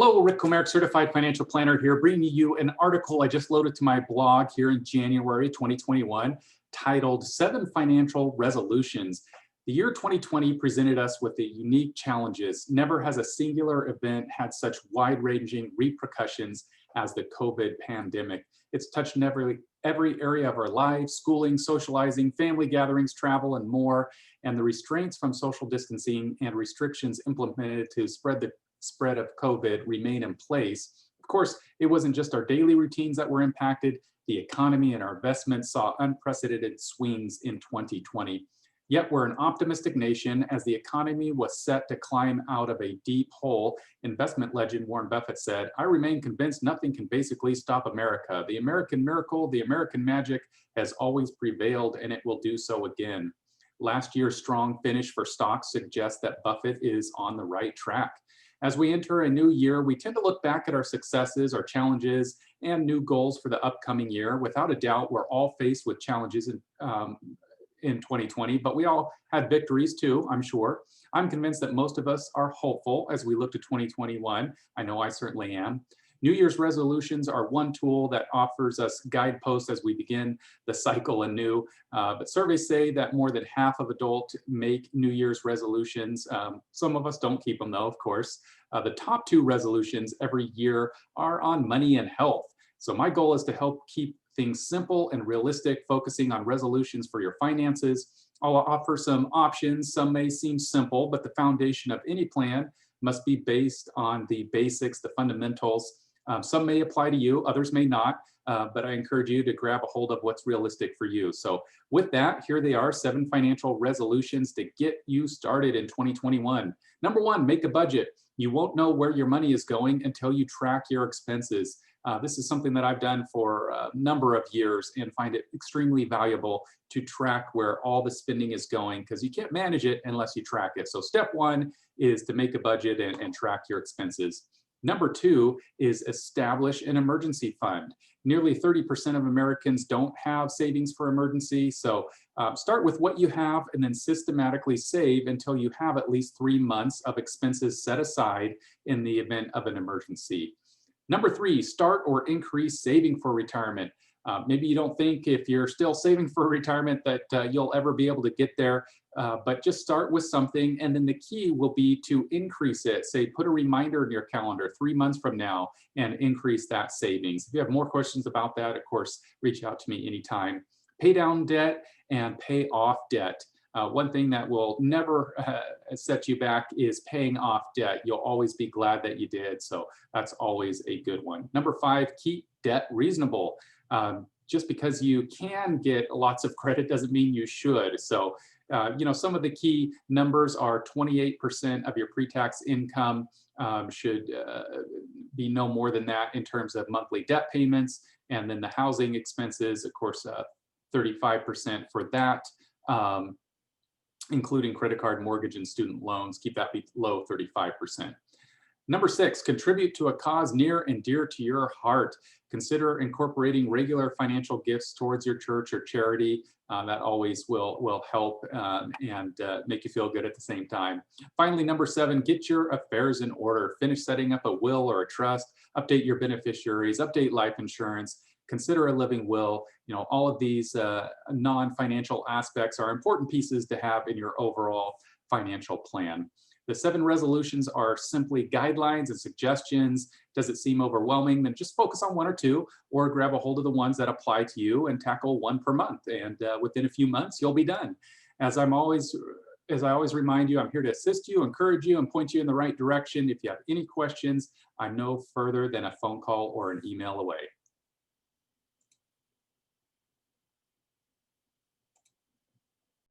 Hello, Rick Komarek, Certified Financial Planner here, bringing you an article I just loaded to my blog here in January 2021 titled 7 Financial Resolutions. The year 2020 presented us with the unique challenges. Never has a singular event had such wide-ranging repercussions as the COVID pandemic. It's touched every area of our lives: schooling, socializing, family gatherings, travel, and more. And the restraints from social distancing and restrictions implemented to spread of COVID remain in place. Of course, it wasn't just our daily routines that were impacted. The economy and our investments saw unprecedented swings in 2020. Yet we're an optimistic nation as the economy was set to climb out of a deep hole. Investment legend Warren Buffett said, "I remain convinced nothing can basically stop America. The American miracle, the American magic has always prevailed, and it will do so again." Last year's strong finish for stocks suggests that Buffett is on the right track. As we enter a new year, we tend to look back at our successes, our challenges, and new goals for the upcoming year. Without a doubt, we're all faced with challenges in 2020, but we all had victories too, I'm sure. I'm convinced that most of us are hopeful as we look to 2021. I know I certainly am. New Year's resolutions are one tool that offers us guideposts as we begin the cycle anew. But surveys say that more than half of adults make New Year's resolutions. Some of us don't keep them though, of course. The top 2 resolutions every year are on money and health. So my goal is to help keep things simple and realistic, focusing on resolutions for your finances. I'll offer some options. Some may seem simple, but the foundation of any plan must be based on the basics, the fundamentals. Some may apply to you, others may not, but I encourage you to grab a hold of what's realistic for you. So with that, here they are, 7 financial resolutions to get you started in 2021. Number 1, make a budget. You won't know where your money is going until you track your expenses. This is something that I've done for a number of years and find it extremely valuable to track where all the spending is going, because you can't manage it unless you track it. So step 1 is to make a budget and track your expenses. Number 2 is establish an emergency fund. Nearly 30% of Americans don't have savings for emergency. So start with what you have and then systematically save until you have at least 3 months of expenses set aside in the event of an emergency. Number 3, start or increase saving for retirement. Maybe you don't think if you're still saving for retirement that you'll ever be able to get there, but just start with something, and then the key will be to increase it. Say, put a reminder in your calendar 3 months from now and increase that savings. If you have more questions about that, of course, reach out to me anytime. Pay down debt and pay off debt. One thing that will never set you back is paying off debt. You'll always be glad that you did, so that's always a good one. Number 5, keep debt reasonable. Just because you can get lots of credit doesn't mean you should. So, some of the key numbers are 28% of your pre-tax income should be no more than that in terms of monthly debt payments. And then the housing expenses, of course, 35% for that, including credit card, mortgage, and student loans. Keep that below 35%. Number 6, contribute to a cause near and dear to your heart. Consider incorporating regular financial gifts towards your church or charity. That always will help and make you feel good at the same time. Finally, number 7, get your affairs in order. Finish setting up a will or a trust, update your beneficiaries, update life insurance, consider a living will. All of these non-financial aspects are important pieces to have in your overall financial plan. The 7 resolutions are simply guidelines and suggestions. Does it seem overwhelming? Then just focus on 1 or 2, or grab a hold of the ones that apply to you and tackle 1 per month. And within a few months, you'll be done. As I always remind you, I'm here to assist you, encourage you, and point you in the right direction. If you have any questions, I'm no further than a phone call or an email away.